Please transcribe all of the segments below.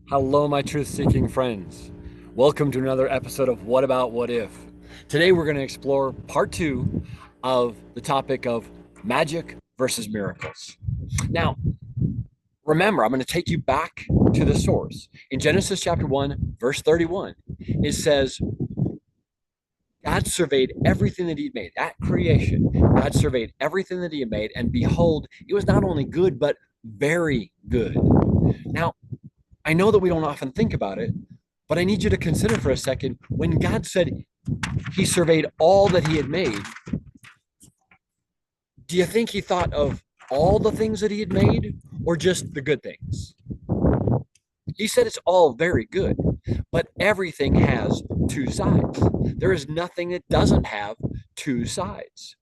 Hello, my truth-seeking friends. Welcome to another episode of What About What If? Today we're going to explore part two of the topic of magic versus miracles. Now, remember, I'm going to take you back to the source. In Genesis chapter 1, verse 31, it says, God surveyed everything that he made, at creation. God surveyed everything that he had made, and behold, it was not only good, but very good. Now, I know that we don't often think about it, but I need you to consider for a second when God said he surveyed all that he had made, do you think he thought of all the things that he had made or just the good things? He said it's all very good, but everything has two sides. There is nothing that doesn't have two sides.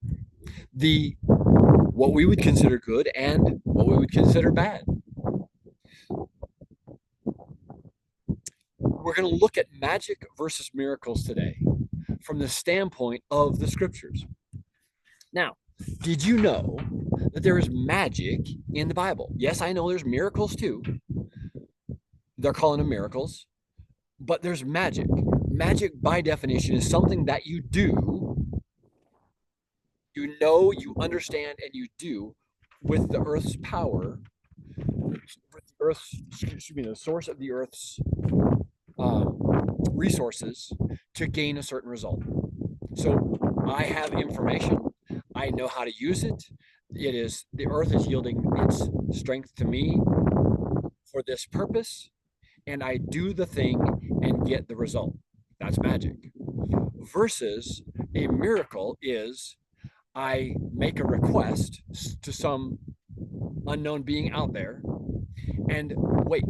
The what we would consider good and what we would consider bad. We're going to look at magic versus miracles today from the standpoint of the scriptures. Now, did you know that there is magic in the Bible? Yes, I know there's miracles too. They're calling them miracles, but there's magic. Magic, by definition, is something that you do, you know, you understand, and you do with the earth's power, with the earth's, excuse me, the source of the earth's resources to gain a certain result. So I have information. I know how to use it. The earth is yielding its strength to me for this purpose, and I do the thing and get the result. That's magic. Versus a miracle is I make a request to some unknown being out there and wait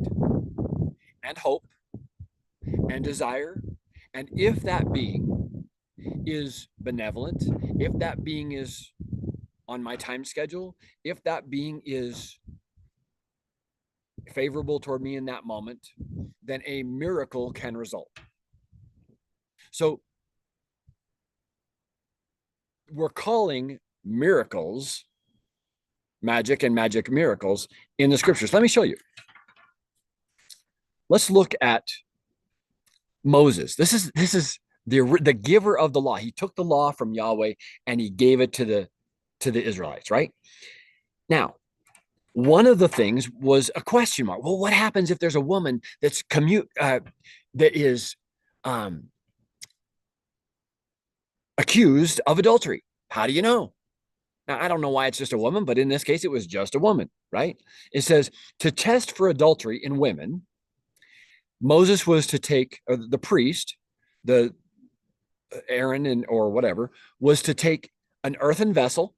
and hope and desire. And if that being is benevolent, if that being is on my time schedule, if that being is favorable toward me in that moment, then a miracle can result. So we're calling miracles magic and magic miracles in the scriptures. Let me show you. Let's look at Moses. This is the giver of the law. He took the law from Yahweh and he gave it to the Israelites, right? Now, one of the things was a question mark. Well, what happens if there's a woman that's that is accused of adultery? How do you know? Now, I don't know why it's just a woman, but in this case, it was just a woman, right? It says to test for adultery in women, Moses was to take, or the priest, the Aaron or whatever, was to take an earthen vessel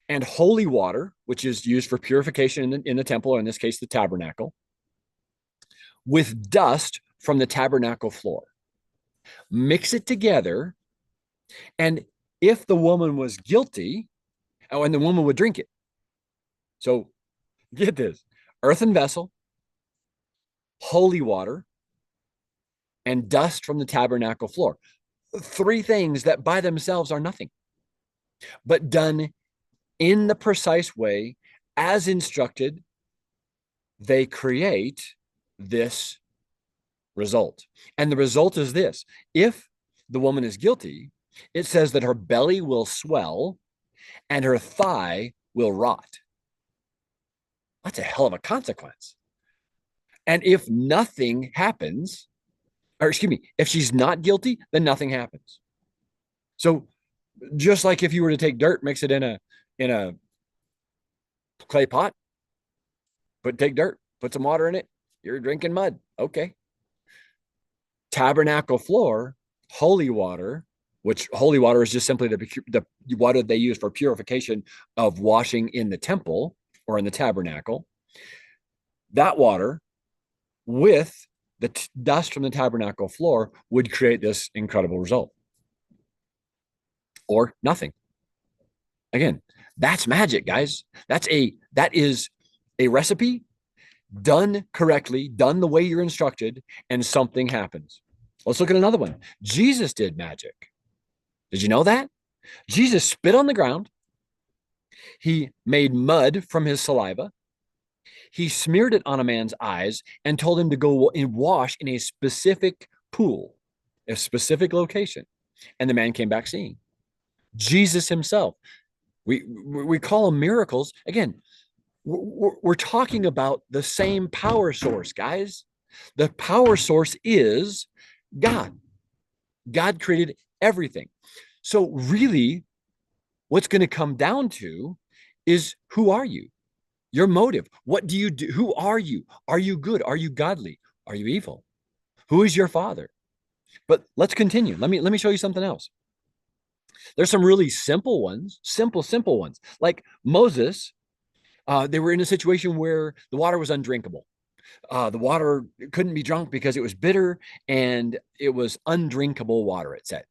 and holy water, which is used for purification in the temple, or in this case, the tabernacle, with dust from the tabernacle floor. Mix it together, and if the woman was guilty, and the woman would drink it. So get this, earthen vessel, holy water, and dust from the tabernacle floor. Three things that by themselves are nothing, but done in the precise way as instructed, they create this result. And the result is this: if the woman is guilty, it says that her belly will swell and her thigh will rot. That's a hell of a consequence. And if nothing happens, or excuse me, if she's not guilty, then nothing happens. So just like if you were to take dirt, mix it in a clay pot, take dirt, put some water in it, you're drinking mud. Okay. Tabernacle floor, holy water, which holy water is just simply the water they use for purification of washing in the temple or in the tabernacle. That water with the dust from the tabernacle floor would create this incredible result. Or nothing. Again, that's magic, guys. That is a recipe done correctly, done the way you're instructed, and something happens. Let's look at another one. Jesus did magic. Did you know that? Jesus spit on the ground. He made mud from his saliva. He smeared it on a man's eyes and told him to go and wash in a specific pool, a specific location. And the man came back seeing. Jesus himself. We call them miracles. Again, we're talking about the same power source, guys. The power source is God. God created everything. So really, what's going to come down to is, who are you? Your motive. What do you do? Who are you? Are you good? Are you godly? Are you evil? Who is your father? But let's continue. Let me show you something else. There's some really simple ones, simple ones. Like Moses, they were in a situation where the water was undrinkable. The water couldn't be drunk because it was bitter and it was undrinkable water, it said,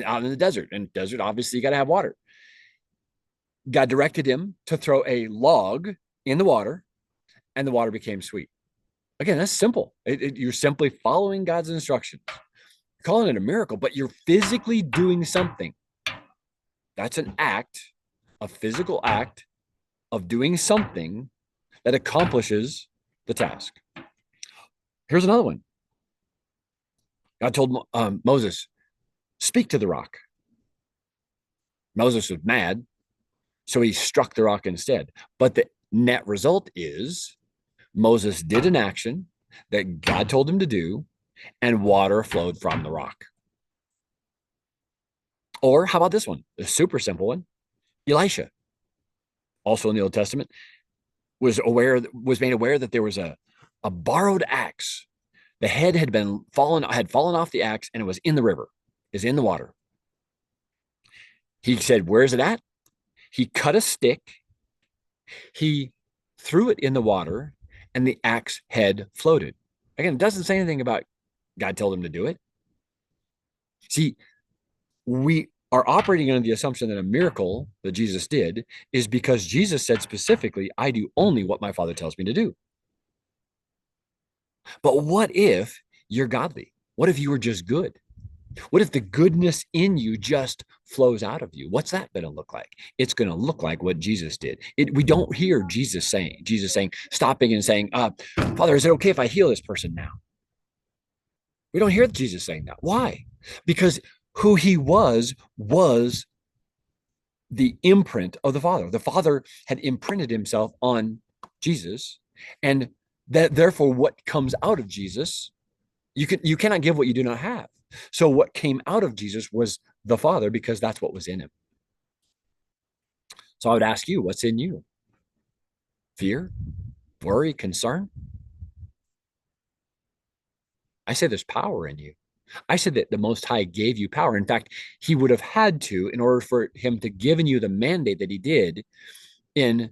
out in the desert. And desert, obviously, you got to have water. God directed him to throw a log in the water, and the water became sweet. Again, that's simple. You're simply following God's instructions. You're calling it a miracle, but you're physically doing something. That's an act, a physical act of doing something that accomplishes the task. Here's another one. God told Moses, speak to the rock. Moses was mad, so he struck the rock instead. But the net result is Moses did an action that God told him to do, and water flowed from the rock. Or how about this one? A super simple one. Elisha, also in the Old Testament, was made aware that there was a borrowed axe. The head had fallen off the axe, and it was in the river, is in the water. He said, where is it at? He cut a stick, he threw it in the water, and the axe head floated. Again, it doesn't say anything about God told him to do it. See, we are operating under the assumption that a miracle that Jesus did is because Jesus said specifically, I do only what my Father tells me to do. But what if you're godly? What if you were just good? What if the goodness in you just flows out of you? What's that going to look like? It's going to look like what Jesus did. We don't hear Jesus saying, stopping and saying, Father, is it okay if I heal this person now? We don't hear Jesus saying that. Why? Because who he was the imprint of the Father. The Father had imprinted himself on Jesus, and that therefore what comes out of Jesus, you cannot give what you do not have. So what came out of Jesus was the Father, because that's what was in him. So I would ask you, what's in you? Fear, worry, concern? I say there's power in you. I said that the Most High gave you power. In fact, he would have had to, in order for him to given you the mandate that he did in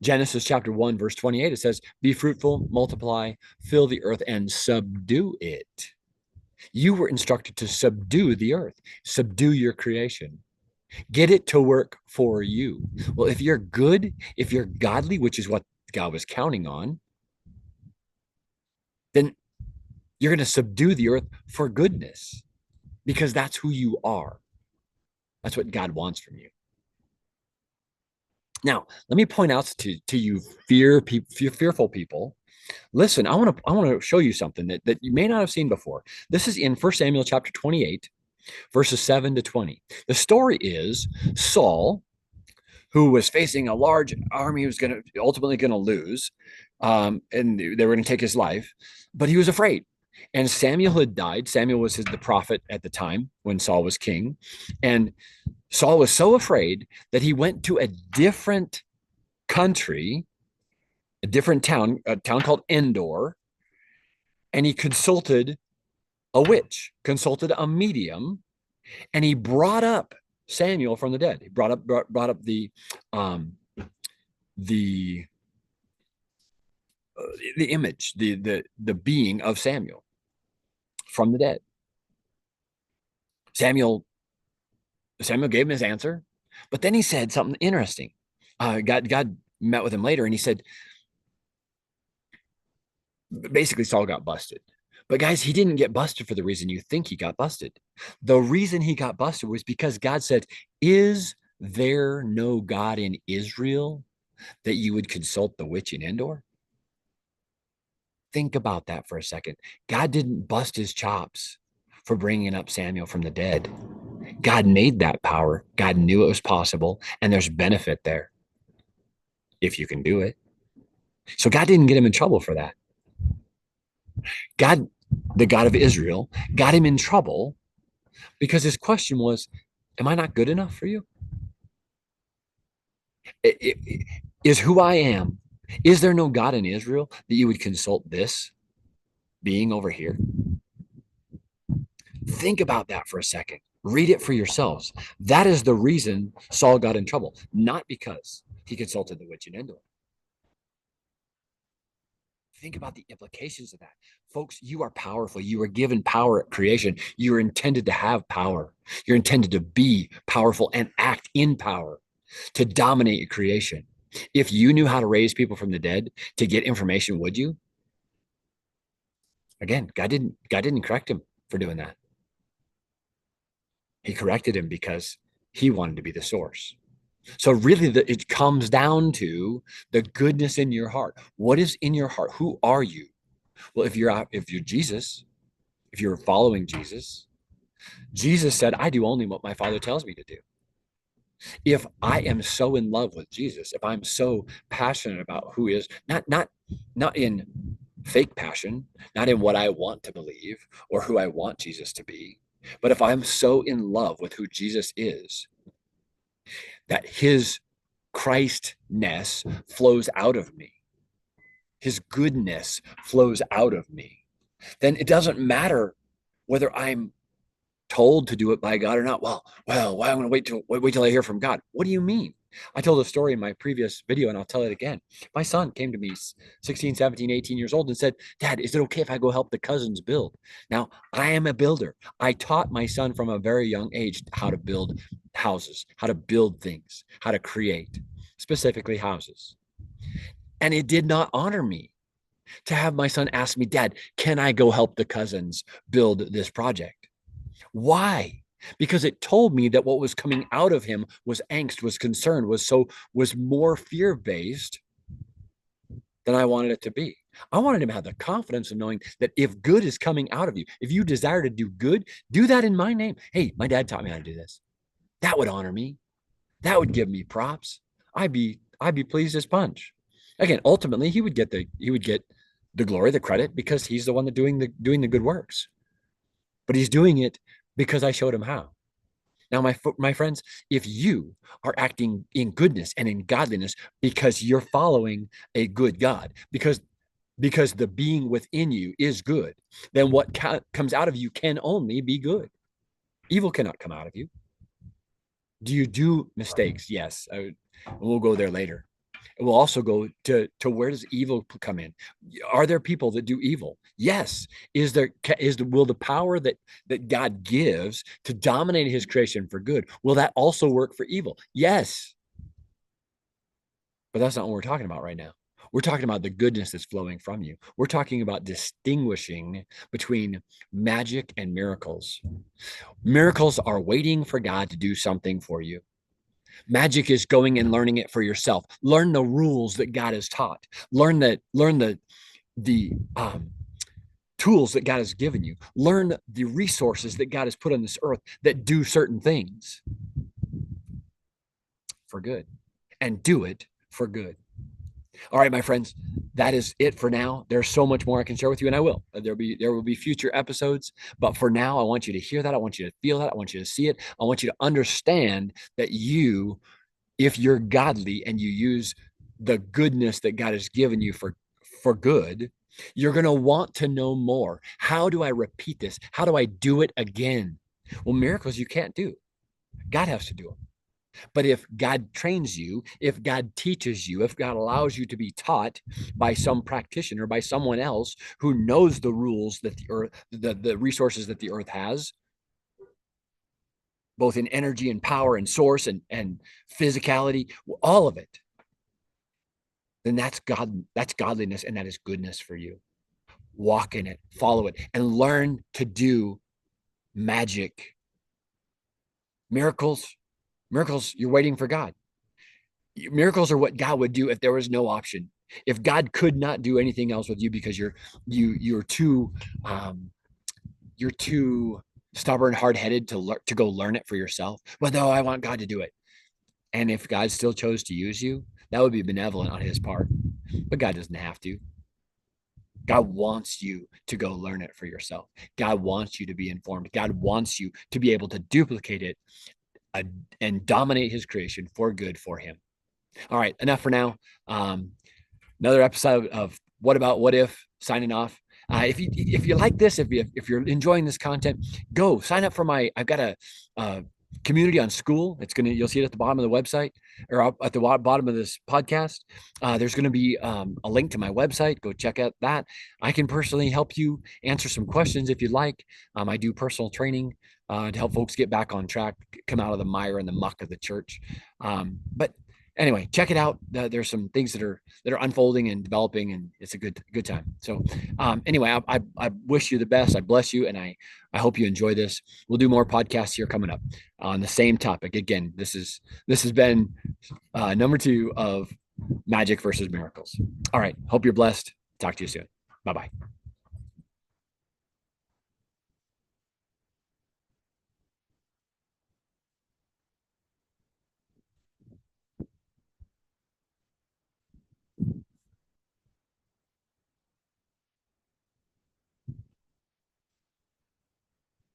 Genesis chapter 1, verse 28, it says, be fruitful, multiply, fill the earth, and subdue it. You were instructed to subdue the earth, subdue your creation, get it to work for you. Well, if you're good, if you're godly, which is what God was counting on, then you're going to subdue the earth for goodness, because that's who you are. That's what God wants from you. Now, let me point out to you fearful people. Listen, I want to show you something that you may not have seen before. This is in 1 Samuel chapter 28, verses 7 to 20. The story is Saul, who was facing a large army, was ultimately going to lose, and they were going to take his life, but he was afraid. And Samuel had died. Samuel was the prophet at the time when Saul was king. And Saul was so afraid that he went to a different country, a different town, a town called Endor, and he consulted a witch, consulted a medium, and he brought up Samuel from the dead. He brought up the image, the being of Samuel from the dead. Samuel gave him his answer, but then he said something interesting. God met with him later, and he said, basically, Saul got busted. But guys, he didn't get busted for the reason you think he got busted. The reason he got busted was because God said, is there no God in Israel? that you would consult the witch in Endor? Think about that for a second. God didn't bust his chops for bringing up Samuel from the dead. God made that power. God knew it was possible, and there's benefit there if you can do it. So God didn't get him in trouble for that. God, the God of Israel, got him in trouble because his question was, am I not good enough for you? Is who I am, is there no God in Israel that you would consult this being over here? Think about that for a second. Read it for yourselves. That is the reason Saul got in trouble, not because he consulted the witch in Endor. Think about the implications of that. Folks, you are powerful. You are given power at creation. You are intended to have power. You're intended to be powerful and act in power to dominate creation. If you knew how to raise people from the dead to get information, would you? Again, God didn't correct him for doing that. He corrected him because he wanted to be the source. So really, it comes down to the goodness in your heart. What is in your heart? Who are you? Well, if you're Jesus, if you're following Jesus, Jesus said, "I do only what my Father tells me to do." If I am so in love with Jesus, if I'm so passionate about who is not in fake passion, not in what I want to believe or who I want Jesus to be, but if I'm so in love with who Jesus is, that his Christness flows out of me, his goodness flows out of me, then it doesn't matter whether I'm told to do it by God or not. Well, why I'm going to wait till I hear from God. What do you mean? I told a story in my previous video and I'll tell it again. My son came to me 16, 17, 18 years old and said, "Dad, is it okay if I go help the cousins build?" Now, I am a builder. I taught my son from a very young age how to build houses, how to build things, how to create, specifically houses. And it did not honor me to have my son ask me, "Dad, can I go help the cousins build this project?" Why? Because it told me that what was coming out of him was angst, was concern, was more fear-based than I wanted it to be. I wanted him to have the confidence of knowing that if good is coming out of you, if you desire to do good, do that in my name. Hey, my dad taught me how to do this. That would honor me. That would give me props. I'd be pleased as punch. Again, ultimately, he would get the glory, the credit, because he's the one that doing the good works. But he's doing it because I showed him how. Now, my friends, if you are acting in goodness and in godliness because you're following a good God, because the being within you is good, then what comes out of you can only be good. Evil cannot come out of you. Do you do mistakes? Yes. We'll go there later. We'll also go to where does evil come in? Are there people that do evil? Yes. Will the power that God gives to dominate his creation for good, will that also work for evil? Yes. But that's not what we're talking about right now. We're talking about the goodness that's flowing from you. We're talking about distinguishing between magic and miracles. Miracles are waiting for God to do something for you. Magic is going and learning it for yourself. Learn the rules that God has taught. Learn the tools that God has given you. Learn the resources that God has put on this earth that do certain things for good, and do it for good. All right, my friends, that is it for now. There's so much more I can share with you, and I will. There will be future episodes, but for now, I want you to hear that. I want you to feel that. I want you to see it. I want you to understand that if you're godly and you use the goodness that God has given you for good, you're going to want to know more. How do I repeat this? How do I do it again? Well, miracles you can't do. God has to do them. But if God trains you, if God teaches you, if God allows you to be taught by some practitioner, by someone else who knows the rules that the earth, the resources that the earth has, both in energy and power and source and physicality, all of it, then that's godliness, and that is goodness for you. Walk in it, follow it, and learn to do magic. Miracles, you're waiting for God. Miracles are what God would do if there was no option. If God could not do anything else with you because you're too you're too stubborn, hard-headed to go learn it for yourself. But no, I want God to do it. And if God still chose to use you, that would be benevolent on his part. But God doesn't have to. God wants you to go learn it for yourself. God wants you to be informed. God wants you to be able to duplicate it and dominate his creation for good for him. All right, enough for now. Another episode of What About What If, signing off. If you like this, if you're enjoying this content, go sign up for I've got a community on school. You'll see it at the bottom of the website or at the bottom of this podcast. There's going to be a link to my website. Go check out that. I can personally help you answer some questions if you'd like. I do personal training to help folks get back on track, come out of the mire and the muck of the church. But anyway, check it out. There's some things that are unfolding and developing, and it's a good time. So anyway, I wish you the best. I bless you, and I hope you enjoy this. We'll do more podcasts here coming up on the same topic. Again, this has been number 2 of Magic versus Miracles. All right. Hope you're blessed. Talk to you soon. Bye-bye.